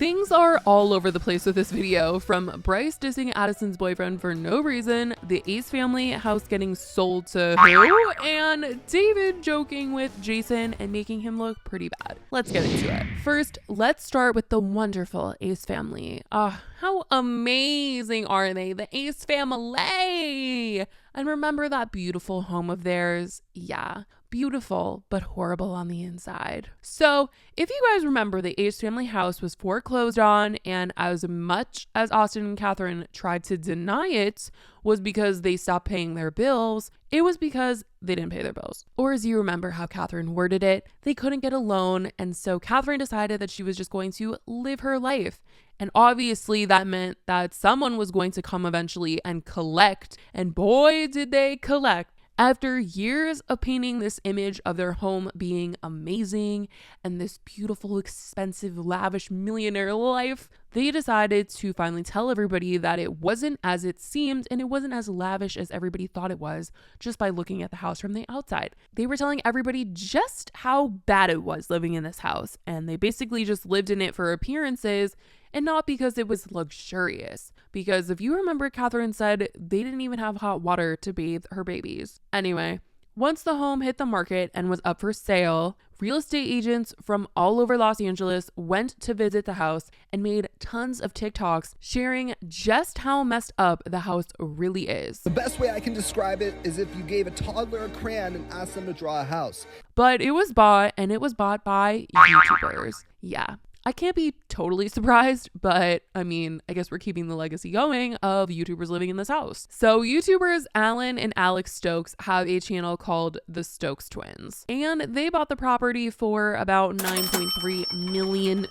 Things are all over the place with this video, from Bryce dissing Addison's boyfriend for no reason, the Ace family house getting sold to who, and David joking with Jason and making him look pretty bad. Let's get into it. First, let's start with the wonderful Ace family. How amazing are they? The Ace family! And remember that beautiful home of theirs? Yeah, beautiful, but horrible on the inside. So if you guys remember, the Ace family house was foreclosed on, and as much as Austin and Katherine tried to deny it was because they stopped paying their bills, it was because they didn't pay their bills. Or as you remember how Katherine worded it, they couldn't get a loan, and so Katherine decided that she was just going to live her life. And obviously that meant that someone was going to come eventually and collect, and boy did they collect. After years of painting this image of their home being amazing and this beautiful, expensive, lavish millionaire life, they decided to finally tell everybody that it wasn't as it seemed and it wasn't as lavish as everybody thought it was just by looking at the house from the outside. They were telling everybody just how bad it was living in this house, and they basically just lived in it for appearances and not because it was luxurious. Because if you remember, Katherine said they didn't even have hot water to bathe her babies. Anyway, once the home hit the market and was up for sale, real estate agents from all over Los Angeles went to visit the house and made tons of TikToks sharing just how messed up the house really is. The best way I can describe it is if you gave a toddler a crayon and asked them to draw a house. But it was bought, and it was bought by YouTubers. Yeah. I can't be totally surprised, but I mean, I guess we're keeping the legacy going of YouTubers living in this house. So YouTubers Alan and Alex Stokes have a channel called the Stokes Twins, and they bought the property for about $9.3 million.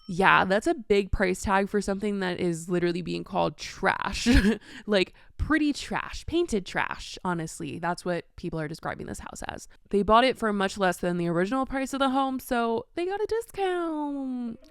Yeah, that's a big price tag for something that is literally being called trash. Like, pretty trash, painted trash. Honestly, that's what people are describing this house as. They bought it for much less than the original price of the home, so they got a discount.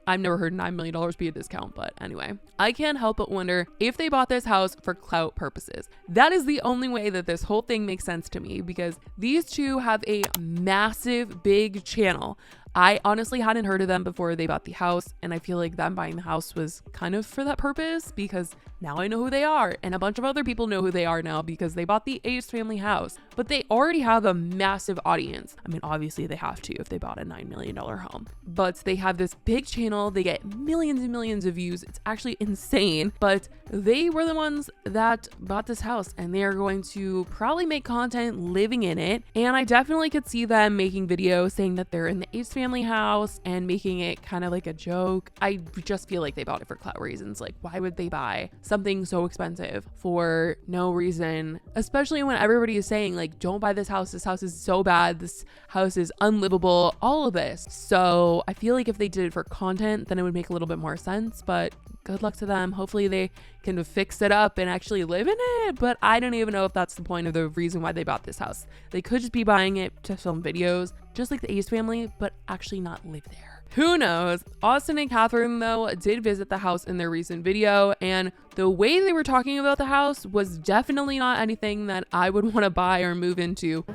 I've never heard $9 million be a discount, but anyway, I can't help but wonder if they bought this house for clout purposes. That is the only way that this whole thing makes sense to me, because these two have a massive, big channel. I honestly hadn't heard of them before they bought the house, and I feel like them buying the house was kind of for that purpose, because now I know who they are, and a bunch of other people know who they are now because they bought the Ace family house. But they already have a massive audience. I mean, obviously they have to if they bought a $9 million home. But they have this big channel, they get millions and millions of views. It's actually insane. But they were the ones that bought this house, and they are going to probably make content living in it. And I definitely could see them making videos saying that they're in the Ace family house and making it kind of like a joke. I just feel like they bought it for clout reasons. Like, why would they buy something so expensive for no reason? Especially when everybody is saying, like, don't buy this house. This house is so bad. This house is unlivable. All of this. So I feel like if they did it for content, then it would make a little bit more sense. But good luck to them. Hopefully they can fix it up and actually live in it. But I don't even know if that's the point of the reason why they bought this house. They could just be buying it to film videos, just like the Ace family, but actually not live there. Who knows? Austin and Katherine, though, did visit the house in their recent video, and the way they were talking about the house was definitely not anything that I would want to buy or move into.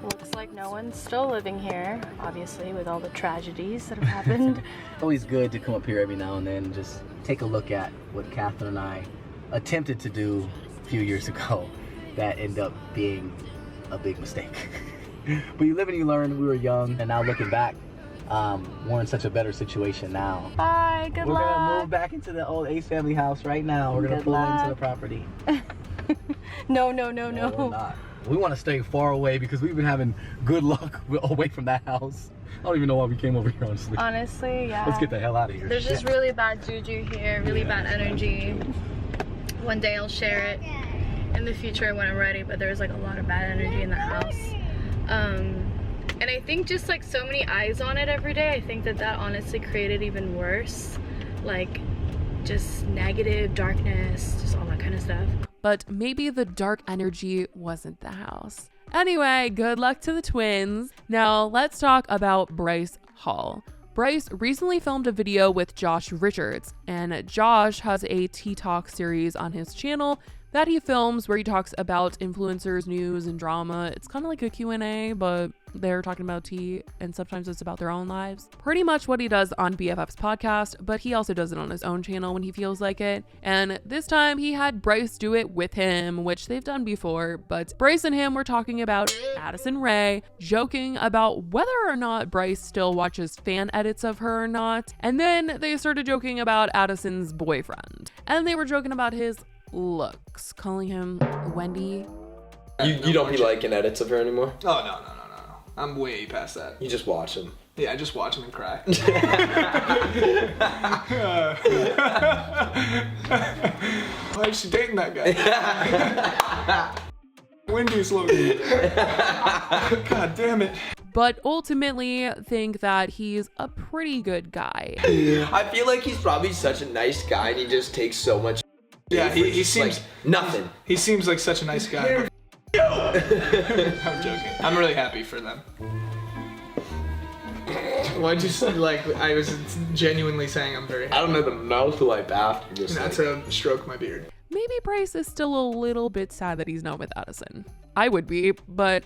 Looks like no one's still living here, obviously, with all the tragedies that have happened. Always good to come up here every now and then and just take a look at what Katherine and I attempted to do a few years ago that ended up being a big mistake. But you live and you learn. We were young, and now looking back, we're in such a better situation now. Bye, good luck. We're gonna move back into the old Ace family house right now. We're gonna pull into the property. No. We're not. We want to stay far away because we've been having good luck away from that house. I don't even know why we came over here, honestly. Honestly, yeah. Let's get the hell out of here. There's just really bad juju here, really bad energy. One day I'll share it in the future when I'm ready, but there's like a lot of bad energy in the house. And I think just like so many eyes on it every day, I think that honestly created even worse. Like just negative, darkness, just all that kind of stuff. But maybe the dark energy wasn't the house. Anyway, good luck to the twins. Now let's talk about Bryce Hall. Bryce recently filmed a video with Josh Richards, and Josh has a Tea Talk series on his channel that he films where he talks about influencers, news, and drama. It's kind of like a Q&A, but they're talking about tea, and sometimes it's about their own lives. Pretty much what he does on BFF's podcast, but he also does it on his own channel when he feels like it. And this time he had Bryce do it with him, which they've done before, but Bryce and him were talking about Addison Rae, joking about whether or not Bryce still watches fan edits of her or not. And then they started joking about Addison's boyfriend. And they were joking about his looks, calling him Wendy. You don't be liking edits of her anymore? Oh, no. I'm way past that. You just watch them. Yeah, I just watch them and cry. Why is she dating that guy? Wendy's looking. God damn it. But ultimately think that he's a pretty good guy. I feel like he's probably such a nice guy and he just takes so much. Yeah, he seems like nothing. He seems like such a nice guy. I'm joking. I'm really happy for them. Why'd you say, like, I was genuinely saying I'm very happy. I don't know the mouth wipe after just Not to stroke my beard. Maybe Bryce is still a little bit sad that he's not with Addison. I would be, but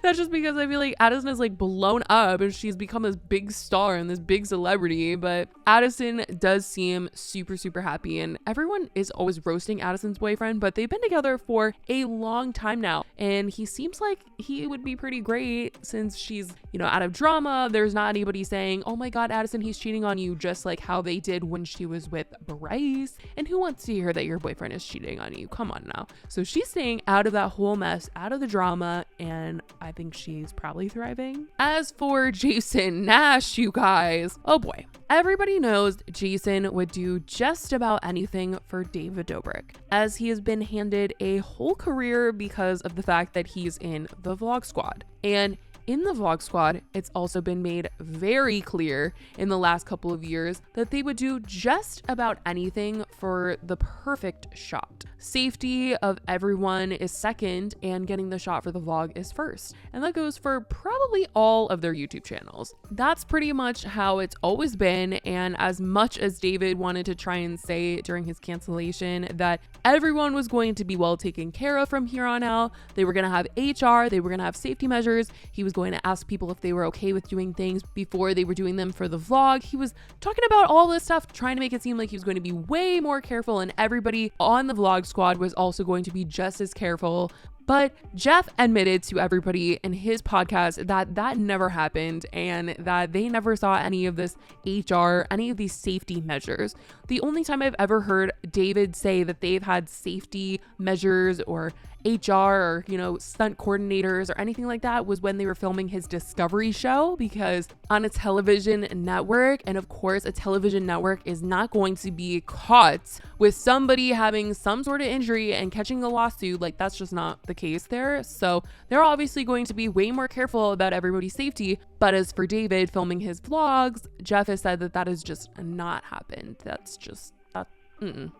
that's just because I feel like Addison is like blown up and she's become this big star and this big celebrity. But Addison does seem super, super happy, and everyone is always roasting Addison's boyfriend, but they've been together for a long time now. And he seems like he would be pretty great since she's, you know, out of drama. There's not anybody saying, oh my God, Addison, he's cheating on you, just like how they did when she was with Bryce. And who wants to hear that your boyfriend is cheating on you? Come on now. So she's staying out of that whole mess, out of the drama, and I think she's probably thriving. As for Jason Nash, you guys, oh boy. Everybody knows Jason would do just about anything for David Dobrik, as he has been handed a whole career because of the fact that he's in the Vlog Squad. And in the Vlog Squad, it's also been made very clear in the last couple of years that they would do just about anything for the perfect shot. Safety of everyone is second, and getting the shot for the vlog is first. And that goes for probably all of their YouTube channels. That's pretty much how it's always been. And as much as David wanted to try and say during his cancellation that everyone was going to be well taken care of from here on out, they were going to have HR, they were going to have safety measures. He was going to ask people if they were okay with doing things before they were doing them for the vlog. He was talking about all this stuff, trying to make it seem like he was going to be way more careful, and everybody on the Vlog Squad was also going to be just as careful. But Jeff admitted to everybody in his podcast that that never happened and that they never saw any of this HR, any of these safety measures. The only time I've ever heard David say that they've had safety measures or HR or, you know, stunt coordinators or anything like that was when they were filming his Discovery show, because on a television network, and of course a television network is not going to be caught with somebody having some sort of injury and catching a lawsuit. Like, that's just not the case there. So they're obviously going to be way more careful about everybody's safety. But as for David filming his vlogs, Jeff has said that that has just not happened. That's just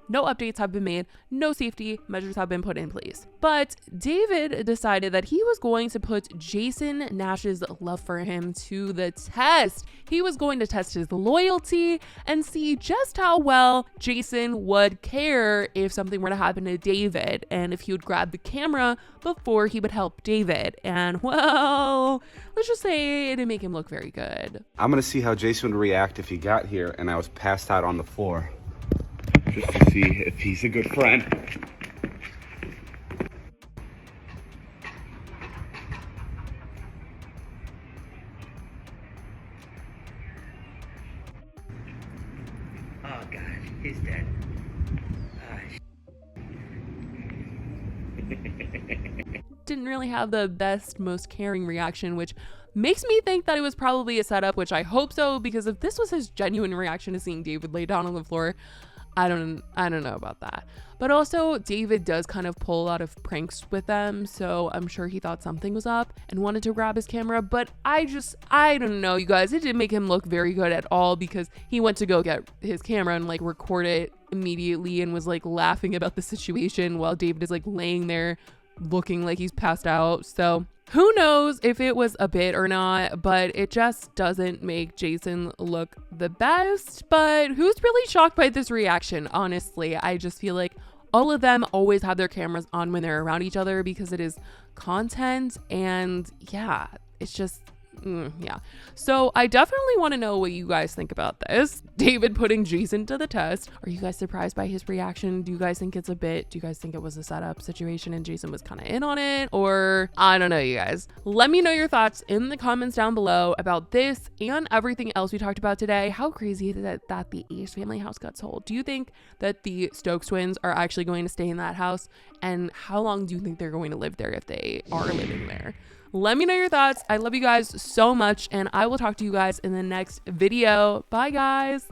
no updates have been made. No safety measures have been put in place. But David decided that he was going to put Jason Nash's love for him to the test. He was going to test his loyalty and see just how well Jason would care if something were to happen to David, and if he would grab the camera before he would help David. And well, let's just say it didn't make him look very good. I'm gonna see how Jason would react if he got here and I was passed out on the floor. Just to see if he's a good friend. Oh God, he's dead. Didn't really have the best, most caring reaction, which makes me think that it was probably a setup, which I hope so, because if this was his genuine reaction to seeing David lay down on the floor, I don't know about that. But also, David does kind of pull a lot of pranks with them, so I'm sure he thought something was up and wanted to grab his camera. But I don't know, you guys. It didn't make him look very good at all, because he went to go get his camera and like record it immediately and was like laughing about the situation while David is like laying there looking like he's passed out. So who knows if it was a bit or not, but it just doesn't make Jason look the best. But who's really shocked by this reaction? Honestly, I just feel like all of them always have their cameras on when they're around each other because it is content. And yeah, it's just, yeah. So I definitely want to know what you guys think about this. David putting Jason to the test. Are you guys surprised by his reaction? Do you guys think it's a bit? Do you guys think it was a setup situation and Jason was kind of in on it? Or I don't know, you guys. Let me know your thoughts in the comments down below about this and everything else we talked about today. How crazy is it that the Ace family house got sold? Do you think that the Stokes twins are actually going to stay in that house? And how long do you think they're going to live there if they are living there? Let me know your thoughts. I love you guys so much, and I will talk to you guys in the next video. Bye, guys.